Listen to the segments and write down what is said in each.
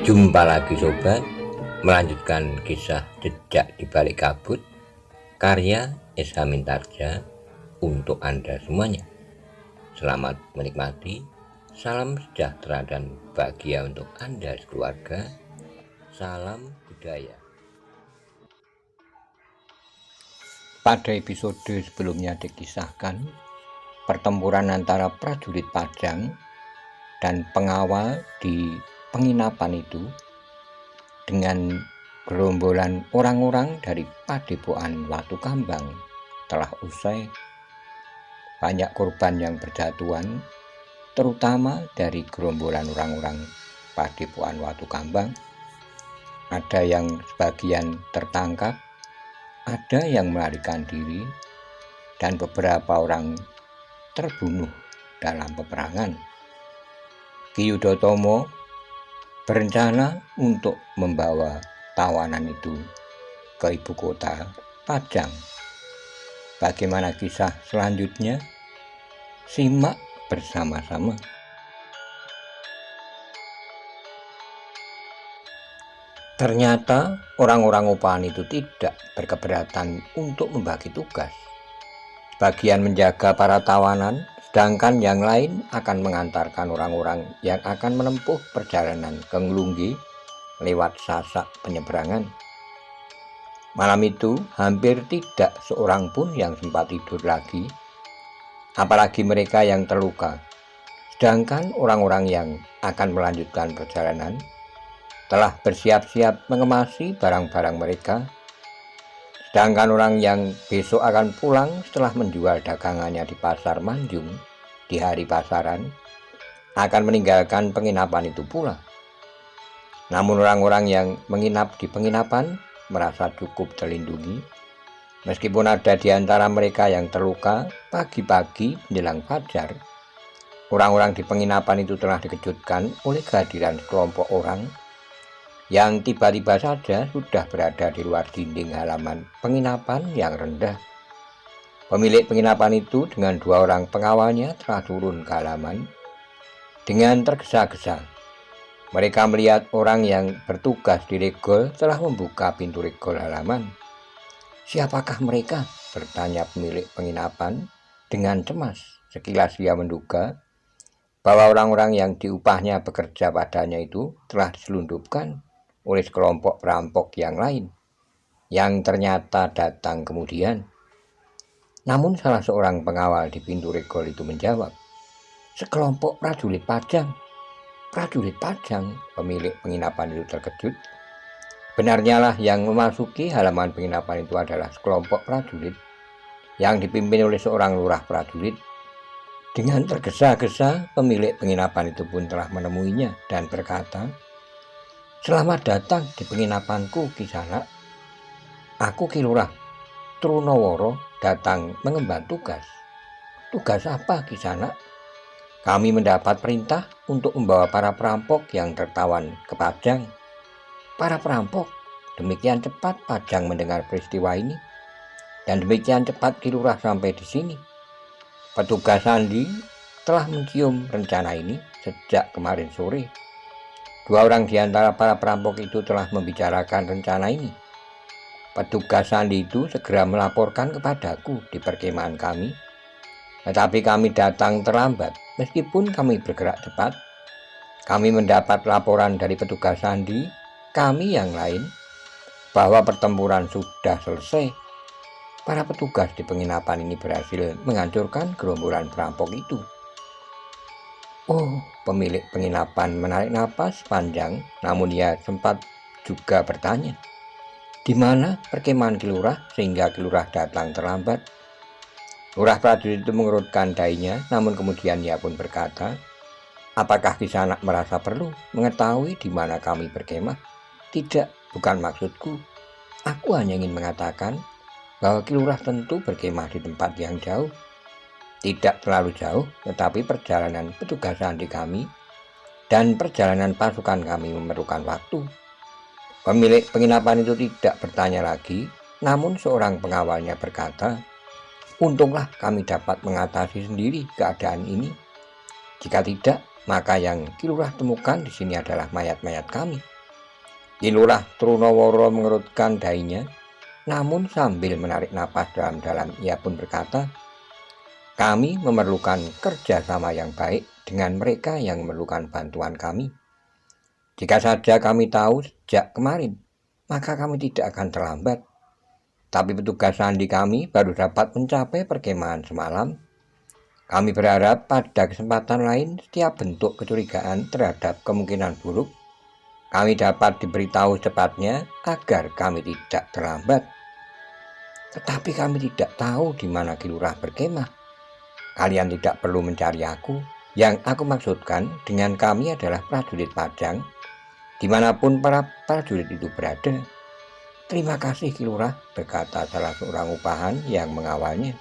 Jumpa lagi sobat, melanjutkan kisah Jejak di Balik Kabut karya S.H. Mintarja untuk Anda semuanya. Selamat menikmati, salam sejahtera dan bahagia untuk Anda sekeluarga. Salam budaya. Pada episode sebelumnya dikisahkan pertempuran antara prajurit Pajang dan pengawal di penginapan itu dengan gerombolan orang-orang dari Padepokan Watu Kambang telah usai. Banyak korban yang berjatuhan, terutama dari gerombolan orang-orang Padepokan Watu Kambang. Ada yang sebagian tertangkap, ada yang melarikan diri, dan beberapa orang terbunuh dalam peperangan. Ki Yudotomo berencana untuk membawa tawanan itu ke ibu kota Pajang. Bagaimana kisah selanjutnya? Simak bersama-sama. Ternyata orang-orang upahan itu tidak berkeberatan untuk membagi tugas. Bagian menjaga para tawanan, sedangkan yang lain akan mengantarkan orang-orang yang akan menempuh perjalanan ke Nglungge lewat Sasak penyeberangan. Malam itu hampir tidak seorang pun yang sempat tidur lagi, apalagi mereka yang terluka. Sedangkan orang-orang yang akan melanjutkan perjalanan telah bersiap-siap mengemasi barang-barang mereka. Sedangkan orang yang besok akan pulang setelah menjual dagangannya di pasar Manjung di hari pasaran akan meninggalkan penginapan itu pula. Namun orang-orang yang menginap di penginapan merasa cukup terlindungi. Meskipun ada di antara mereka yang terluka, pagi-pagi menjelang fajar, orang-orang di penginapan itu telah dikejutkan oleh kehadiran sekelompok orang yang tiba-tiba saja sudah berada di luar dinding halaman penginapan yang rendah. Pemilik penginapan itu dengan dua orang pengawalnya telah turun ke halaman. Dengan tergesa-gesa, mereka melihat orang yang bertugas di regol telah membuka pintu regol halaman. "Siapakah mereka?" bertanya pemilik penginapan dengan cemas. Sekilas ia menduga bahwa orang-orang yang diupahnya bekerja padanya itu telah diselundupkan oleh sekelompok perampok yang lain, yang ternyata datang kemudian. Namun salah seorang pengawal di pintu regol itu menjawab, "Sekelompok prajurit Pajang." "Prajurit Pajang?" Pemilik penginapan itu terkejut. Benarnya lah yang memasuki halaman penginapan itu adalah sekelompok prajurit yang dipimpin oleh seorang lurah prajurit. Dengan tergesa-gesa pemilik penginapan itu pun telah menemuinya dan berkata, "Selamat datang di penginapanku, Kisanak. Aku Ki Lurah Trunoworo datang mengemban tugas." "Tugas apa, Kisanak?" "Kami mendapat perintah untuk membawa para perampok yang tertawan ke Pajang." "Para perampok?" Demikian cepat Pajang mendengar peristiwa ini, dan demikian cepat Ki Lurah sampai di sini. Petugas Sandi telah mencium rencana ini sejak kemarin sore. Dua orang di antara para perampok itu telah membicarakan rencana ini. Petugas Sandi itu segera melaporkan kepadaku di perkemahan kami. Tetapi kami datang terlambat. Meskipun kami bergerak cepat, kami mendapat laporan dari petugas Sandi, kami yang lain, bahwa pertempuran sudah selesai. Para petugas di penginapan ini berhasil menghancurkan gerombolan perampok itu. Oh, pemilik penginapan menarik napas panjang, namun ia sempat juga bertanya, "Di mana perkemahan Ki Lurah sehingga Ki Lurah datang terlambat?" Lurah prajurit itu mengerutkan dahinya, namun kemudian ia pun berkata, "Apakah Kisanak merasa perlu mengetahui di mana kami berkemah?" "Tidak, bukan maksudku. Aku hanya ingin mengatakan bahwa Ki Lurah tentu berkemah di tempat yang jauh. Tidak terlalu jauh, tetapi perjalanan petugas Sandi kami dan perjalanan pasukan kami memerlukan waktu." Pemilik penginapan itu tidak bertanya lagi, namun seorang pengawalnya berkata, "Untunglah kami dapat mengatasi sendiri keadaan ini. Jika tidak, maka yang Ki Lurah temukan di sini adalah mayat-mayat kami." Ki Lurah Trunawara mengerutkan dahinya, namun sambil menarik napas dalam-dalam ia pun berkata, kami memerlukan kerjasama yang baik dengan mereka yang memerlukan bantuan kami. Jika saja kami tahu sejak kemarin, maka kami tidak akan terlambat. Tapi petugas sandi kami baru dapat mencapai perkemahan semalam. Kami berharap pada kesempatan lain setiap bentuk kecurigaan terhadap kemungkinan buruk kami dapat diberitahu secepatnya agar kami tidak terlambat. Tetapi kami tidak tahu di mana Ki Lurah berkemah. Kalian tidak perlu mencari aku. Yang aku maksudkan dengan kami adalah prajurit Pajang, dimanapun para prajurit itu berada. Terima kasih Ki Lurah, berkata salah seorang upahan yang mengawalnya.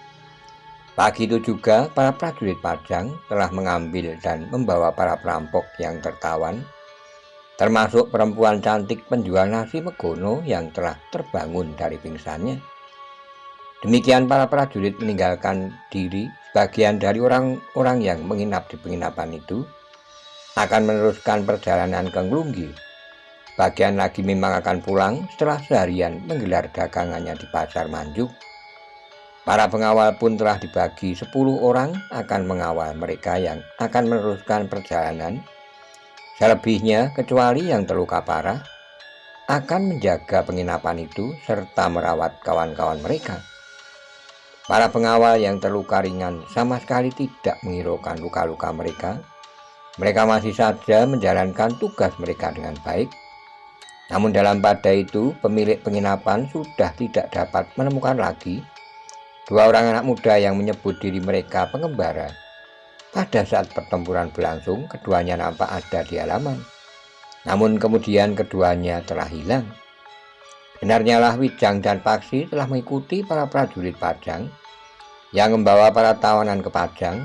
Pagi itu juga para prajurit Pajang telah mengambil dan membawa para perampok yang tertawan, termasuk perempuan cantik penjual nasi Megono yang telah terbangun dari pingsannya. Demikian para prajurit meninggalkan diri. Sebagian dari orang-orang yang menginap di penginapan itu akan meneruskan perjalanan ke Nglunggi. Bagian lagi memang akan pulang setelah seharian menggelar dagangannya di pasar Manjuk. Para pengawal pun telah dibagi 10 orang akan mengawal mereka yang akan meneruskan perjalanan. Selebihnya, kecuali yang terluka parah, akan menjaga penginapan itu serta merawat kawan-kawan mereka. Para pengawal yang terluka ringan sama sekali tidak menghiraukan luka-luka mereka. Mereka masih saja menjalankan tugas mereka dengan baik. Namun dalam pada itu, pemilik penginapan sudah tidak dapat menemukan lagi 2 orang anak muda yang menyebut diri mereka pengembara. Pada saat pertempuran berlangsung, keduanya nampak ada di halaman. Namun kemudian keduanya telah hilang. Benarnya lah Wijang dan Paksi telah mengikuti para prajurit Pajang yang membawa para tawanan ke Pajang.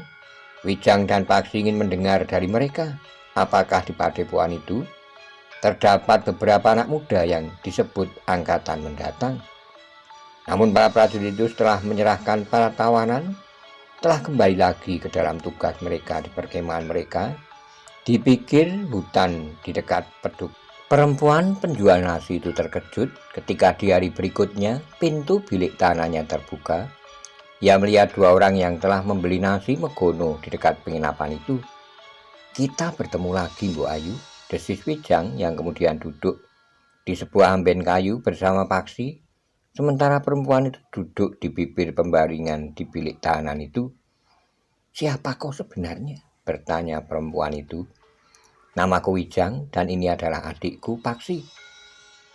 Wijang dan Paksi ingin mendengar dari mereka apakah di padepokan itu terdapat beberapa anak muda yang disebut angkatan mendatang. Namun para prajurit itu setelah menyerahkan para tawanan telah kembali lagi ke dalam tugas mereka di perkemahan mereka di pinggir hutan di dekat Peduk. Perempuan penjual nasi itu terkejut ketika di hari berikutnya pintu bilik tahanannya terbuka. Ia melihat 2 orang yang telah membeli nasi Megono di dekat penginapan itu. Kita bertemu lagi, Mbok Ayu, desis Wijang yang kemudian duduk di sebuah amben kayu bersama Paksi, sementara perempuan itu duduk di bibir pembaringan di bilik tahanan itu. Siapa kau sebenarnya? Bertanya perempuan itu. Namaku Wijang dan ini adalah adikku Paksi.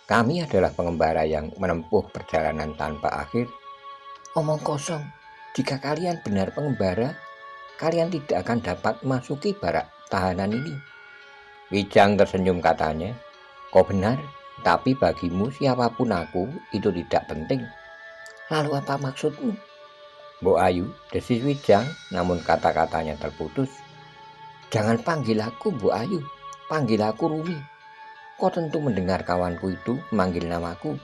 Kami adalah pengembara yang menempuh perjalanan tanpa akhir. Omong kosong. Jika kalian benar pengembara, kalian tidak akan dapat masuki barak tahanan ini. Wijang tersenyum katanya. Kau benar, tapi bagimu siapapun aku itu tidak penting. Lalu apa maksudmu? Mbok Ayu, desis Wijang, namun kata-katanya terputus. Jangan panggil aku Mbok Ayu, panggil aku Rumi. Kau tentu mendengar kawanku itu memanggil namaku.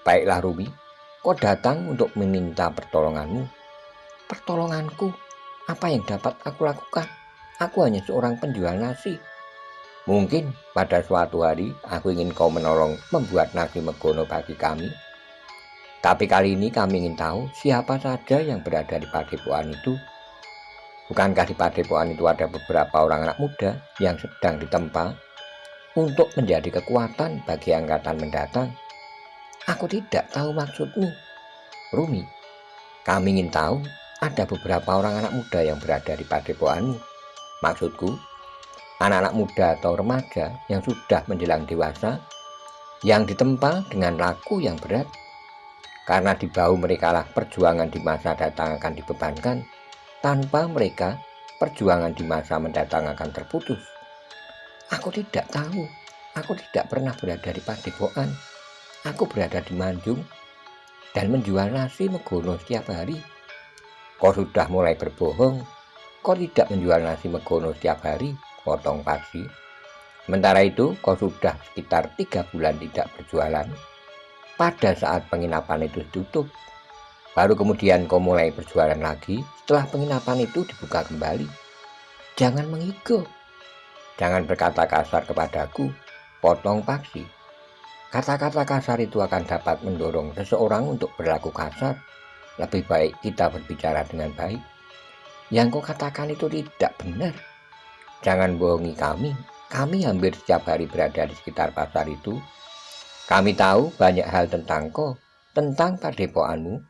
Baiklah Rumi, kau datang untuk meminta pertolonganmu. Pertolonganku? Apa yang dapat aku lakukan? Aku hanya seorang penjual nasi. Mungkin pada suatu hari aku ingin kau menolong membuat nasi Megono bagi kami. Tapi kali ini kami ingin tahu siapa saja yang berada di padepokan itu. Bukankah di padepokan itu ada beberapa orang anak muda yang sedang ditempa untuk menjadi kekuatan bagi angkatan mendatang? Aku tidak tahu maksudmu, Rumi. Kami ingin tahu ada beberapa orang anak muda yang berada di padepokanmu. Maksudku, anak-anak muda atau remaja yang sudah menjelang dewasa, yang ditempa dengan laku yang berat. Karena di bahu mereka lah perjuangan di masa datang akan dibebankan. Tanpa mereka, perjuangan di masa mendatang akan terputus. Aku tidak tahu. Aku tidak pernah berada di padepokan. Aku berada di Manjung dan menjual nasi Megono setiap hari. Kau sudah mulai berbohong. Kau tidak menjual nasi Megono setiap hari, potong Paksi. Sementara itu, kau sudah sekitar 3 bulan tidak berjualan. Pada saat penginapan itu tutup, baru kemudian kau mulai berjualan lagi setelah penginapan itu dibuka kembali. Jangan mengigo. Jangan berkata kasar kepadaku, potong Paksi. Kata-kata kasar itu akan dapat mendorong seseorang untuk berlaku kasar. Lebih baik kita berbicara dengan baik. Yang kau katakan itu tidak benar. Jangan bohongi kami. Kami hampir setiap hari berada di sekitar pasar itu. Kami tahu banyak hal tentang kau, tentang padepokanmu,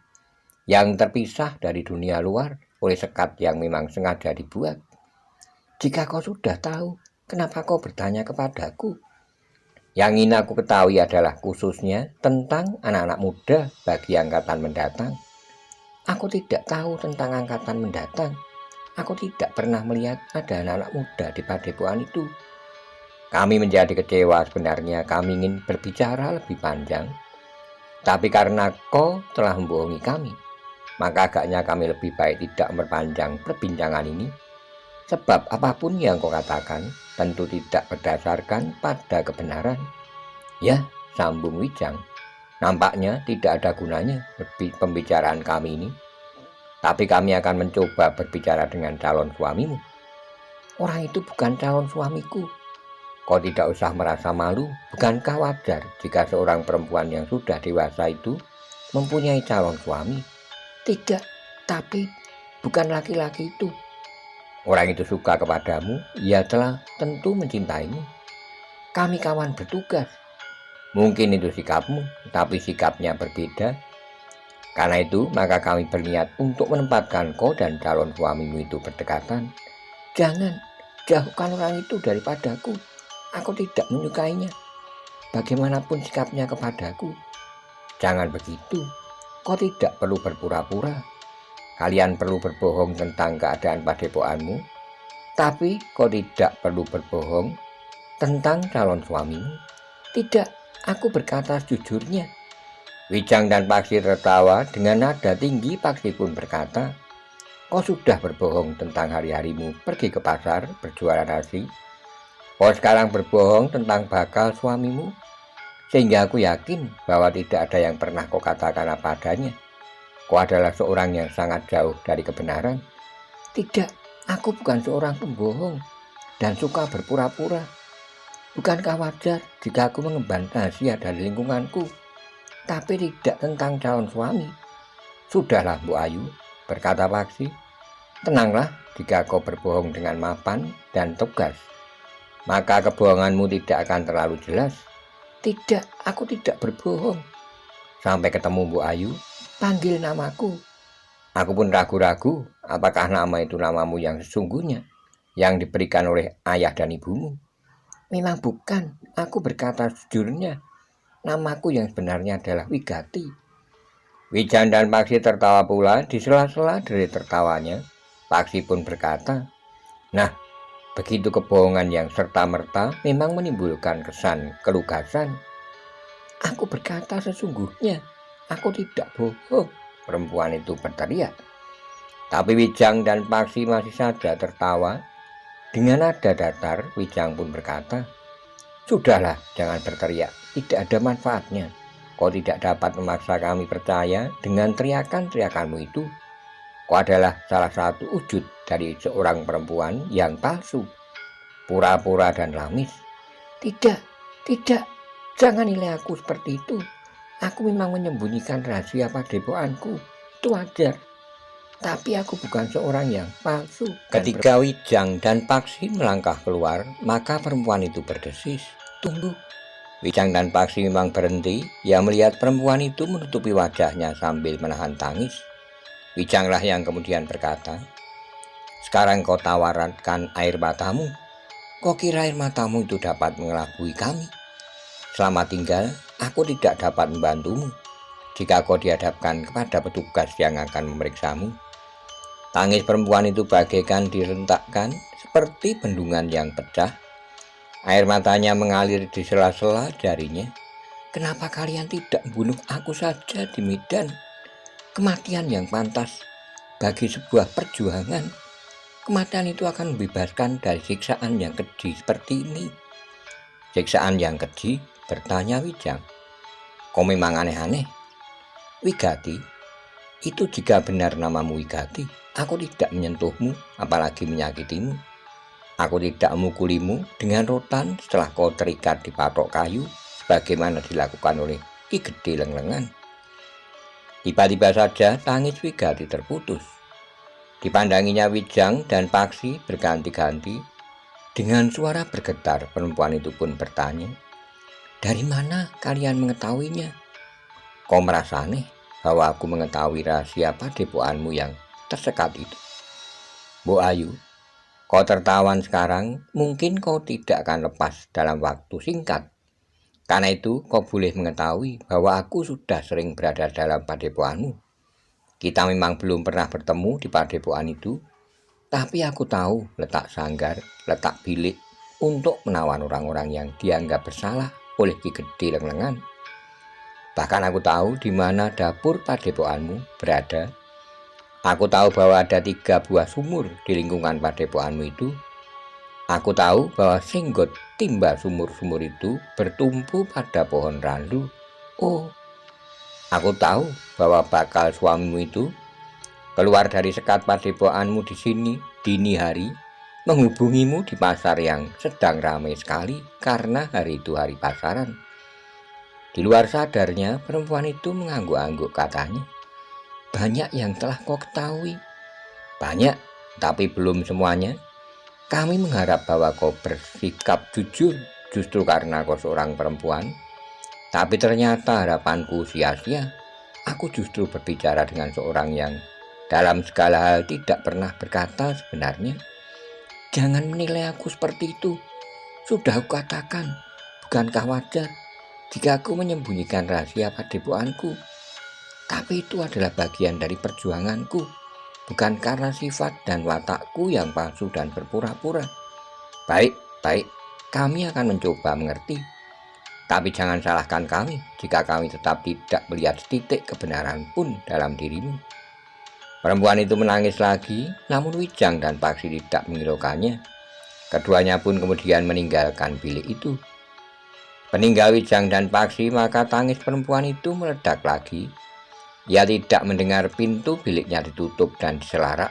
yang terpisah dari dunia luar oleh sekat yang memang sengaja dibuat. Jika kau sudah tahu, kenapa kau bertanya kepadaku? Yang ingin aku ketahui adalah khususnya tentang anak-anak muda bagi angkatan mendatang. Aku tidak tahu tentang angkatan mendatang. Aku tidak pernah melihat ada anak-anak muda di padepokan itu. Kami menjadi kecewa sebenarnya. Kami ingin berbicara lebih panjang. Tapi karena kau telah membohongi kami, maka agaknya kami lebih baik tidak memperpanjang perbincangan ini. Sebab apapun yang kau katakan tentu tidak berdasarkan pada kebenaran. Ya, sambung Wijang, nampaknya tidak ada gunanya pembicaraan kami ini. Tapi kami akan mencoba berbicara dengan calon suamimu. Orang itu bukan calon suamiku. Kau tidak usah merasa malu. Bukankah wajar jika seorang perempuan yang sudah dewasa itu mempunyai calon suami? Tidak, tapi bukan laki-laki itu. Orang itu suka kepadamu, ia telah tentu mencintaimu. Kami kawan bertugas. Mungkin itu sikapmu, tapi sikapnya berbeda. Karena itu, maka kami berniat untuk menempatkan kau dan calon suamimu itu berdekatan. Jangan, jauhkan orang itu daripadaku. Aku tidak menyukainya. Bagaimanapun sikapnya kepadaku. Jangan begitu. Kau tidak perlu berpura-pura. Kalian perlu berbohong tentang keadaan padepokanmu, tapi kau tidak perlu berbohong tentang calon suamimu. Tidak, aku berkata sejujurnya. Wijang dan Paksi tertawa dengan nada tinggi. Paksi pun berkata, kau sudah berbohong tentang hari-harimu pergi ke pasar berjualan nasi. Kau sekarang berbohong tentang bakal suamimu, sehingga aku yakin bahwa tidak ada yang pernah kau katakan apa adanya. Kau adalah seorang yang sangat jauh dari kebenaran. Tidak, aku bukan seorang pembohong dan suka berpura-pura. Bukankah wajar jika aku mengemban rahasia dari lingkunganku, tapi tidak tentang calon suami? Sudahlah, Bu Ayu, berkata Paksi. Tenanglah jika kau berbohong dengan mapan dan tegas. Maka kebohonganmu tidak akan terlalu jelas. Tidak, aku tidak berbohong. Sampai ketemu, Bu Ayu. Panggil namaku. Aku pun ragu-ragu apakah nama itu namamu yang sesungguhnya, yang diberikan oleh ayah dan ibumu. Memang bukan, aku berkata sejujurnya. Namaku yang sebenarnya adalah Wigati. Wijang dan Paksi tertawa pula. Di sela-sela dari tertawanya, Paksi pun berkata, nah, begitu kebohongan yang serta-merta memang menimbulkan kesan kelugasan. Aku berkata sesungguhnya. Aku tidak bohong, perempuan itu berteriak. Tapi Wijang dan Paksi masih saja tertawa. Dengan nada datar, Wijang pun berkata, sudahlah, jangan berteriak, tidak ada manfaatnya. Kau tidak dapat memaksa kami percaya dengan teriakan-teriakanmu itu. Kau adalah salah satu wujud dari seorang perempuan yang palsu, pura-pura dan lamis. Tidak, jangan nilai aku seperti itu. Aku memang menyembunyikan rahasia padepokanku, itu wajar. Tapi aku bukan seorang yang palsu. Ketika Wijang dan Paksi melangkah keluar, maka perempuan itu berdesis, tunggu. Wijang dan Paksi memang berhenti. Ia melihat perempuan itu menutupi wajahnya sambil menahan tangis. Wijanglah yang kemudian berkata, sekarang kau tawarkan air matamu. Kau kira air matamu itu dapat mengelabui kami? Selamat tinggal, aku tidak dapat membantumu jika kau dihadapkan kepada petugas yang akan memeriksamu. Tangis perempuan itu bagaikan direntakkan seperti bendungan yang pecah. Air matanya mengalir di sela-sela jarinya. Kenapa kalian tidak membunuh aku saja di medan? Kematian yang pantas bagi sebuah perjuangan. Kematian itu akan membebaskan dari siksaan yang keji seperti ini. Siksaan yang keji? Bertanya Wijang. Kau memang aneh-aneh. Wigati, itu jika benar namamu Wigati, aku tidak menyentuhmu, apalagi menyakitimu. Aku tidak memukulimu dengan rotan setelah kau terikat di patok kayu sebagaimana dilakukan oleh Ki Gede Lenglengan. Tiba-tiba saja tangis Wigati terputus. Dipandanginya Wijang dan Paksi berganti-ganti. Dengan suara bergetar, perempuan itu pun bertanya, "Dari mana kalian mengetahuinya?" "Kau merasa aneh bahwa aku mengetahui rahasia padepokanmu yang tersekat itu?" "Bu Ayu, kau tertawan sekarang, mungkin kau tidak akan lepas dalam waktu singkat. Karena itu kau boleh mengetahui bahwa aku sudah sering berada dalam padepokanmu. Kita memang belum pernah bertemu di padepokan itu, tapi aku tahu letak sanggar, letak bilik untuk menawan orang-orang yang dianggap bersalah oleh Ki Gede Lenglengan. Bahkan aku tahu di mana dapur padepokanmu berada. Aku tahu bahwa ada 3 buah sumur di lingkungan padepokanmu itu. Aku tahu bahwa senggot timba sumur-sumur itu bertumpu pada pohon randu. Oh, aku tahu bahwa bakal suamimu itu keluar dari sekat padepokanmu di sini dini hari, menghubungimu di pasar yang sedang ramai sekali karena hari itu hari pasaran." Di luar sadarnya, perempuan itu mengangguk-angguk katanya, "Banyak yang telah kau ketahui." "Banyak, tapi belum semuanya. Kami mengharap bahwa kau bersikap jujur justru karena kau seorang perempuan. Tapi ternyata harapanku sia-sia. Aku justru berbicara dengan seorang yang dalam segala hal tidak pernah berkata sebenarnya. Jangan menilai aku seperti itu. Sudah aku katakan, bukankah wajar jika aku menyembunyikan rahasia padepokanku? Tapi itu adalah bagian dari perjuanganku, bukan karena sifat dan watakku yang palsu dan berpura-pura." Baik, kami akan mencoba mengerti. Tapi jangan salahkan kami jika kami tetap tidak melihat setitik kebenaran pun dalam dirimu." Perempuan itu menangis lagi, namun Wijang dan Paksi tidak menghiraukannya. Keduanya pun kemudian meninggalkan bilik itu. Peninggal Wijang dan Paksi, maka tangis perempuan itu meledak lagi. Ia tidak mendengar pintu biliknya ditutup dan diselarak.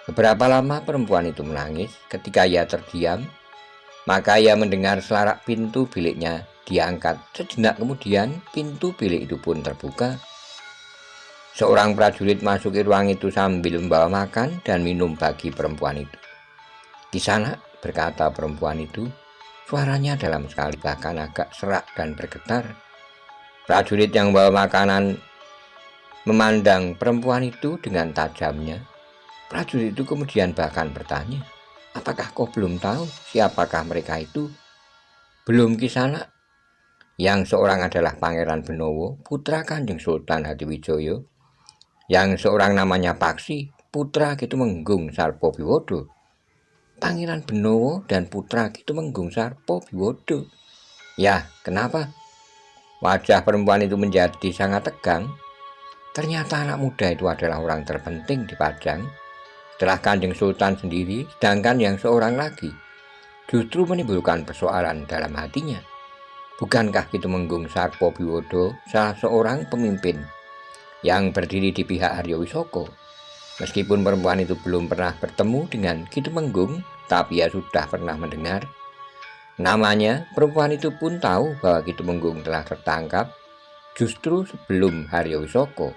Beberapa lama perempuan itu menangis. Ketika ia terdiam, maka ia mendengar selarak pintu biliknya diangkat. Sejenak kemudian pintu bilik itu pun terbuka. Seorang prajurit masuki ruang itu sambil membawa makan dan minum bagi perempuan itu. "Di sana," berkata perempuan itu, suaranya dalam sekali bahkan agak serak dan bergetar. Prajurit yang membawa makanan memandang perempuan itu dengan tajamnya. Prajurit itu kemudian bahkan bertanya, "Apakah kau belum tahu siapakah mereka itu?" "Belum Kisanak." "Yang seorang adalah Pangeran Benowo, putra Kanjeng Sultan Hadiwijoyo. Yang seorang namanya Paksi, putra Kitumenggung Sarpobiwodo." "Pangeran Benowo dan putra Kitumenggung Sarpobiwodo? Ya, kenapa?" Wajah perempuan itu menjadi sangat tegang. Ternyata anak muda itu adalah orang terpenting di Pajang setelah Kanjeng Sultan sendiri, sedangkan yang seorang lagi justru menimbulkan persoalan dalam hatinya. Bukankah Kitumenggung Sarpobiwodo salah seorang pemimpin yang berdiri di pihak Haryo Wisoko? Meskipun perempuan itu belum pernah bertemu dengan Kitumenggung, tapi ia sudah pernah mendengar namanya. Perempuan itu pun tahu bahwa Kitumenggung telah tertangkap justru sebelum Haryo Wisoko.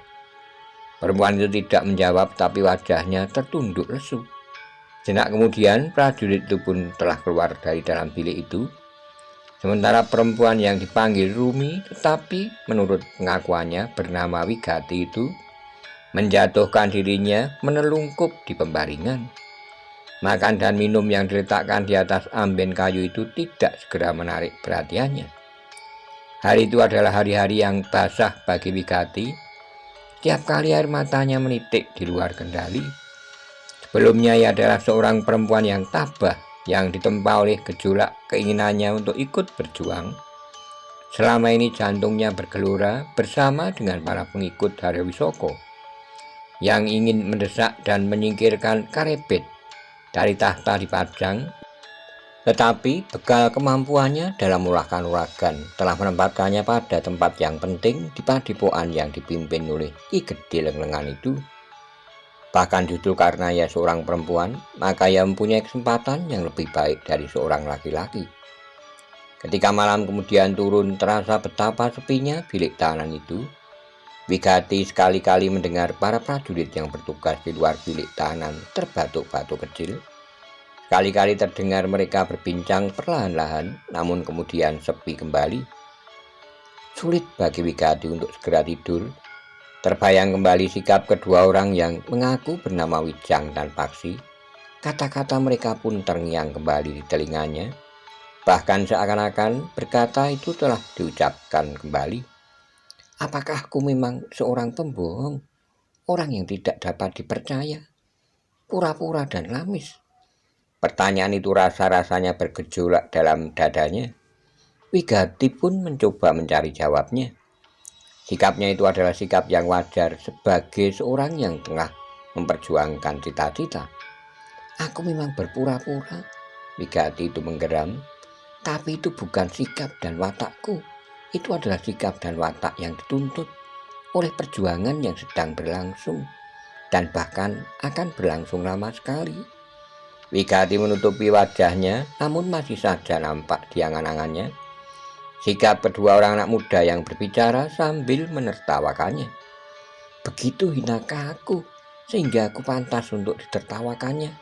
Perempuan itu tidak menjawab, tapi wajahnya tertunduk lesu. Sejenak kemudian prajurit itu pun telah keluar dari dalam bilik itu. Sementara perempuan yang dipanggil Rumi, tetapi menurut pengakuannya bernama Wigati itu, menjatuhkan dirinya menelungkup di pembaringan. Makan dan minum yang diletakkan di atas amben kayu itu tidak segera menarik perhatiannya. Hari itu adalah hari-hari yang basah bagi Wigati. Tiap kali air matanya menitik di luar kendali. Sebelumnya ia adalah seorang perempuan yang tabah, yang ditempa oleh gejolak keinginannya untuk ikut berjuang. Selama ini jantungnya bergelora bersama dengan para pengikut Haryo Wisoko yang ingin mendesak dan menyingkirkan Karebet dari tahta di Pajang. Tetapi bekal kemampuannya dalam uragan-uragan telah menempatkannya pada tempat yang penting di padepokan yang dipimpin oleh Ki Gede Lenglengan itu. Bahkan justru karena ia seorang perempuan, maka ia mempunyai kesempatan yang lebih baik dari seorang laki-laki. Ketika malam kemudian turun, terasa betapa sepinya bilik tahanan itu. Wigati sekali-kali mendengar para prajurit yang bertugas di luar bilik tahanan terbatuk-batuk kecil. Sekali-kali terdengar mereka berbincang perlahan-lahan, namun kemudian sepi kembali. Sulit bagi Wigati untuk segera tidur. Terbayang kembali sikap kedua orang yang mengaku bernama Wijang dan Paksi. Kata-kata mereka pun terngiang kembali di telinganya. Bahkan seakan-akan berkata itu telah diucapkan kembali. Apakah aku memang seorang pembohong? Orang yang tidak dapat dipercaya? Pura-pura dan lamis? Pertanyaan itu rasa-rasanya bergejolak dalam dadanya. Wigati pun mencoba mencari jawabnya. Sikapnya itu adalah sikap yang wajar sebagai seorang yang tengah memperjuangkan cita-cita. Aku memang berpura-pura, Wigati itu menggeram. Tapi itu bukan sikap dan watakku. Itu adalah sikap dan watak yang dituntut oleh perjuangan yang sedang berlangsung dan bahkan akan berlangsung lama sekali. Wigati menutupi wajahnya, namun masih saja nampak di angan-angannya sikap kedua orang anak muda yang berbicara sambil menertawakannya. Begitu hinakah aku, sehingga aku pantas untuk ditertawakannya?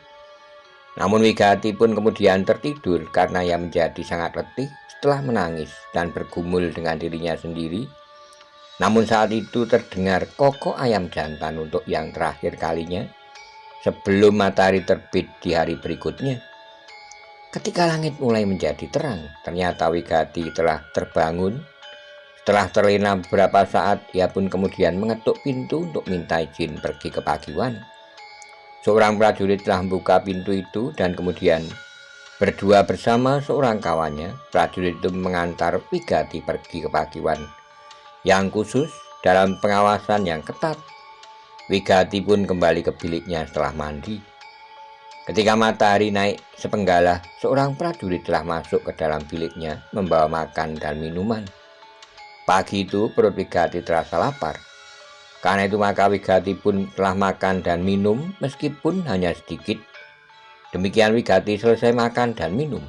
Namun Wigati pun kemudian tertidur karena ia menjadi sangat letih setelah menangis dan bergumul dengan dirinya sendiri. Namun saat itu terdengar kokok ayam jantan untuk yang terakhir kalinya sebelum matahari terbit di hari berikutnya. Ketika langit mulai menjadi terang, ternyata Wigati telah terbangun. Setelah terlena beberapa saat, ia pun kemudian mengetuk pintu untuk minta izin pergi ke Pakiwan. Seorang prajurit telah membuka pintu itu dan kemudian berdua bersama seorang kawannya, prajurit itu mengantar Wigati pergi ke Pakiwan yang khusus dalam pengawasan yang ketat. Wigati pun kembali ke biliknya setelah mandi. Ketika matahari naik sepenggalah, seorang prajurit telah masuk ke dalam biliknya membawa makan dan minuman. Pagi itu perut Wigati terasa lapar. Karena itu maka Wigati pun telah makan dan minum meskipun hanya sedikit. Demikian Wigati selesai makan dan minum,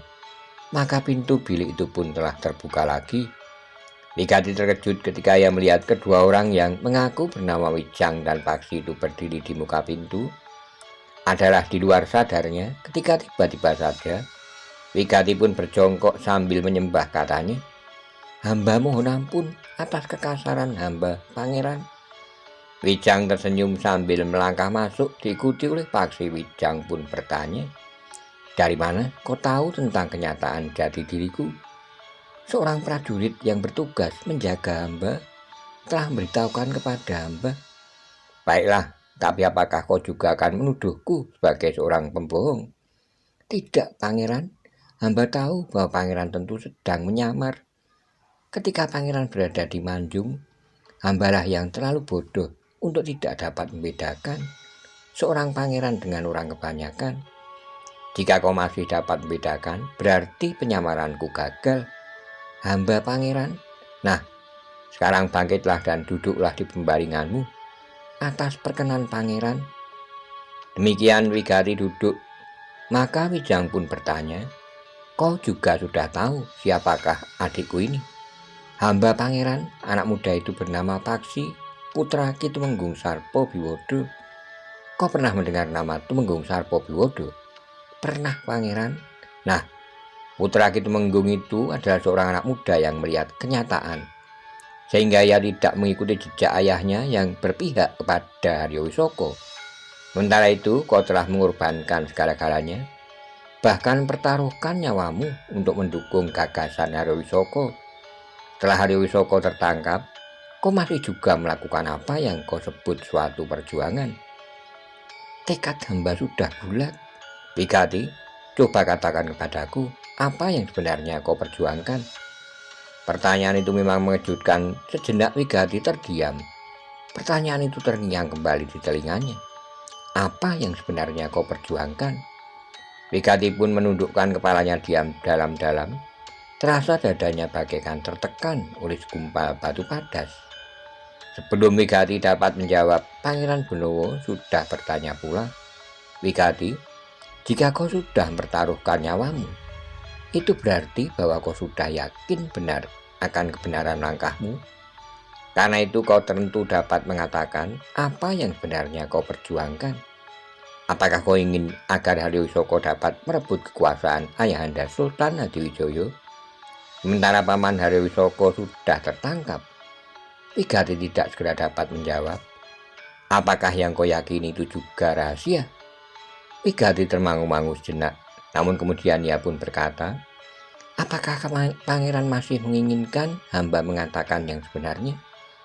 maka pintu bilik itu pun telah terbuka lagi. Wigati terkejut ketika ia melihat kedua orang yang mengaku bernama Wijang dan Paksi itu berdiri di muka pintu. Adalah di luar sadarnya ketika tiba-tiba saja Wigati pun berjongkok sambil menyembah, katanya, "Hamba mohon ampun atas kekasaran hamba, Pangeran." Wijang tersenyum sambil melangkah masuk diikuti oleh Paksi. Wijang pun bertanya, "Dari mana kau tahu tentang kenyataan jati diriku?" "Seorang prajurit yang bertugas menjaga hamba telah memberitahukan kepada hamba." "Baiklah, tapi apakah kau juga akan menuduhku sebagai seorang pembohong?" "Tidak, Pangeran. Hamba tahu bahwa Pangeran tentu sedang menyamar. Ketika Pangeran berada di Manjung, hambalah yang terlalu bodoh untuk tidak dapat membedakan seorang pangeran dengan orang kebanyakan. Jika kau masih dapat membedakan, berarti penyamaranku gagal. Hamba Pangeran. Nah, sekarang bangkitlah dan duduklah di pembaringanmu. Atas perkenan Pangeran." Demikian Wigati duduk. Maka Wijang pun bertanya, "Kau juga sudah tahu siapakah adikku ini?" "Hamba Pangeran, anak muda itu bernama Paksi, putra Ki Tumenggung Sarpo Biwodo." "Kau pernah mendengar nama Tumenggung Sarpo Biwodo?" "Pernah, Pangeran." "Nah, putra Ki Tumenggung itu adalah seorang anak muda yang melihat kenyataan, sehingga ia tidak mengikuti jejak ayahnya yang berpihak kepada Haryo Wisoko. Sementara itu, kau telah mengorbankan segala-galanya, bahkan pertaruhkan nyawamu untuk mendukung gagasan Haryo Wisoko. Setelah Haryo Wisoko tertangkap, kau masih juga melakukan apa yang kau sebut suatu perjuangan." "Tekad hamba sudah bulat." "Wigati, coba katakan kepadaku, apa yang sebenarnya kau perjuangkan?" Pertanyaan itu memang mengejutkan. Sejenak Wigati terdiam. Pertanyaan itu terngiang kembali di telinganya. Apa yang sebenarnya kau perjuangkan? Wigati pun menundukkan kepalanya diam dalam-dalam. Terasa dadanya bagaikan tertekan oleh segumpal batu padas. Sebelum Wigati dapat menjawab, Pangeran Benowo sudah bertanya pula, "Wigati, jika kau sudah mempertaruhkan nyawamu, itu berarti bahwa kau sudah yakin benar akan kebenaran langkahmu. Karena itu kau tentu dapat mengatakan apa yang sebenarnya kau perjuangkan. Apakah kau ingin agar Hariwisoko dapat merebut kekuasaan Ayahanda Sultan Hadiwijoyo? Sementara Paman Hariwisoko sudah tertangkap. Wigati tidak segera dapat menjawab. Apakah yang kau yakini itu juga rahasia? Wigati termangu-mangu sejenak, namun kemudian ia pun berkata, apakah pangeran masih menginginkan hamba mengatakan yang sebenarnya?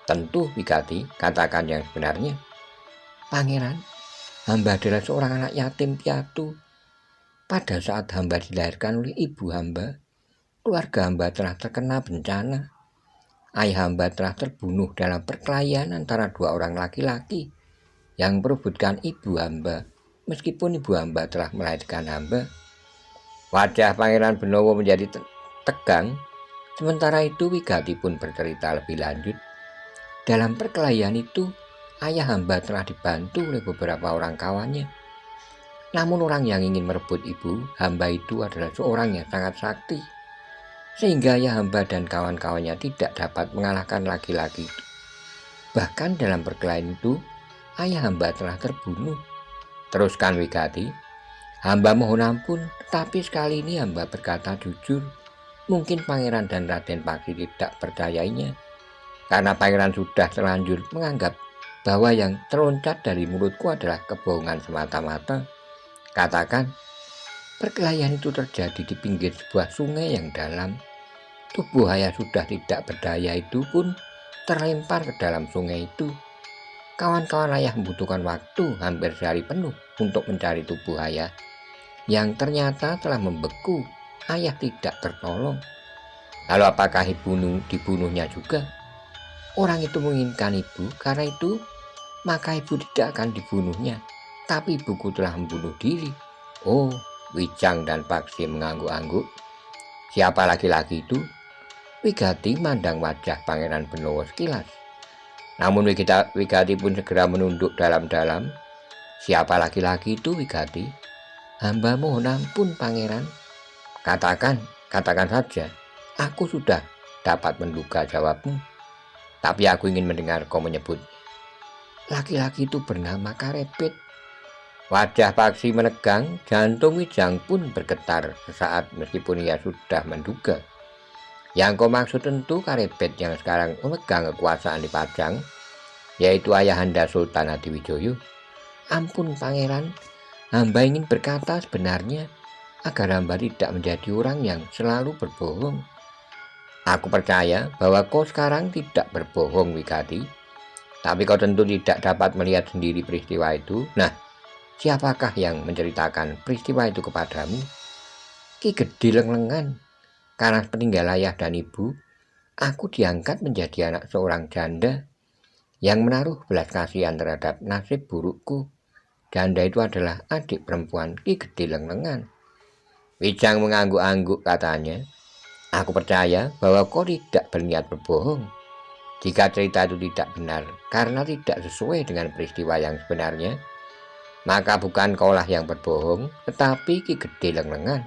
Tentu, Wigati, katakan yang sebenarnya. Pangeran, hamba adalah seorang anak yatim piatu. Pada saat hamba dilahirkan oleh ibu hamba, keluarga hamba telah terkena bencana. Ayah hamba telah terbunuh dalam perkelahian antara dua orang laki-laki yang merebutkan ibu hamba, meskipun ibu hamba telah melahirkan hamba. Wajah Pangeran Benowo menjadi tegang. Sementara itu Wigati pun bercerita lebih lanjut. Dalam perkelahian itu, ayah hamba telah dibantu oleh beberapa orang kawannya. Namun orang yang ingin merebut ibu hamba itu adalah seorang yang sangat sakti, sehingga ayah hamba dan kawan-kawannya tidak dapat mengalahkan laki-laki itu. Bahkan dalam perkelahian itu, ayah hamba telah terbunuh. Teruskan Wigati, hamba mohon ampun, tetapi sekali ini hamba berkata jujur. Mungkin Pangeran dan Raden Paksi tidak percayainya, karena Pangeran sudah terlanjur menganggap bahwa yang terloncat dari mulutku adalah kebohongan semata-mata. Katakan, perkelahian itu terjadi di pinggir sebuah sungai yang dalam. Tubuh ayah sudah tidak berdaya itu pun terlempar ke dalam sungai itu. Kawan-kawan ayah membutuhkan waktu hampir sehari penuh untuk mencari tubuh ayah, yang ternyata telah membeku. Ayah tidak tertolong. Lalu apakah dibunuhnya juga? Orang itu menginginkan ibu, karena itu maka ibu tidak akan dibunuhnya, tapi ibuku telah membunuh diri. Oh, Wijang dan Paksi mengangguk-angguk. Siapa laki-laki itu? Wigati mandang wajah Pangeran Benowo sekilas. Namun Wigati pun segera menunduk dalam-dalam. Siapa laki-laki itu, Wigati? Hamba mohon ampun, Pangeran. Katakan saja. Aku sudah dapat menduga jawabmu. Tapi aku ingin mendengar kau menyebut. Laki-laki itu bernama Karepet. Wajah Paksi menegang, jantung Wijang pun bergetar sesaat meskipun ia sudah menduga. Yang kau maksud tentu Karepet yang sekarang memegang kekuasaan di Pajang, yaitu Ayahanda Sultan Hadiwijoyo. Ampun Pangeran, hamba ingin berkata sebenarnya, agar hamba tidak menjadi orang yang selalu berbohong. Aku percaya bahwa kau sekarang tidak berbohong, Wigati. Tapi kau tentu tidak dapat melihat sendiri peristiwa itu. Nah, siapakah yang menceritakan peristiwa itu kepadamu? Ki Gede Lenglengan. Karena peninggal ayah dan ibu, aku diangkat menjadi anak seorang janda yang menaruh belas kasihan terhadap nasib burukku. Janda itu adalah adik perempuan Ki Gede Lenglengan. Wijang mengangguk-angguk, katanya. Aku percaya bahwa kau tidak berniat berbohong. Jika cerita itu tidak benar karena tidak sesuai dengan peristiwa yang sebenarnya, maka bukan kaulah yang berbohong, tetapi Ki Gede Lenglengan.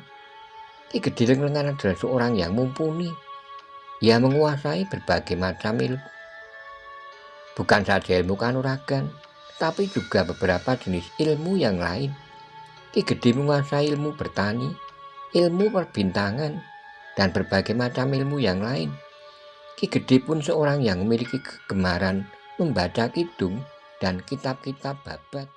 Ki Gede Lenglengan adalah seorang yang mumpuni. Ia menguasai berbagai macam ilmu. Bukan saja ilmu kanuragan, tapi juga beberapa jenis ilmu yang lain. Ki Gede menguasai ilmu bertani, ilmu perbintangan, dan berbagai macam ilmu yang lain. Ki Gede pun seorang yang memiliki kegemaran membaca kidung dan kitab-kitab babat.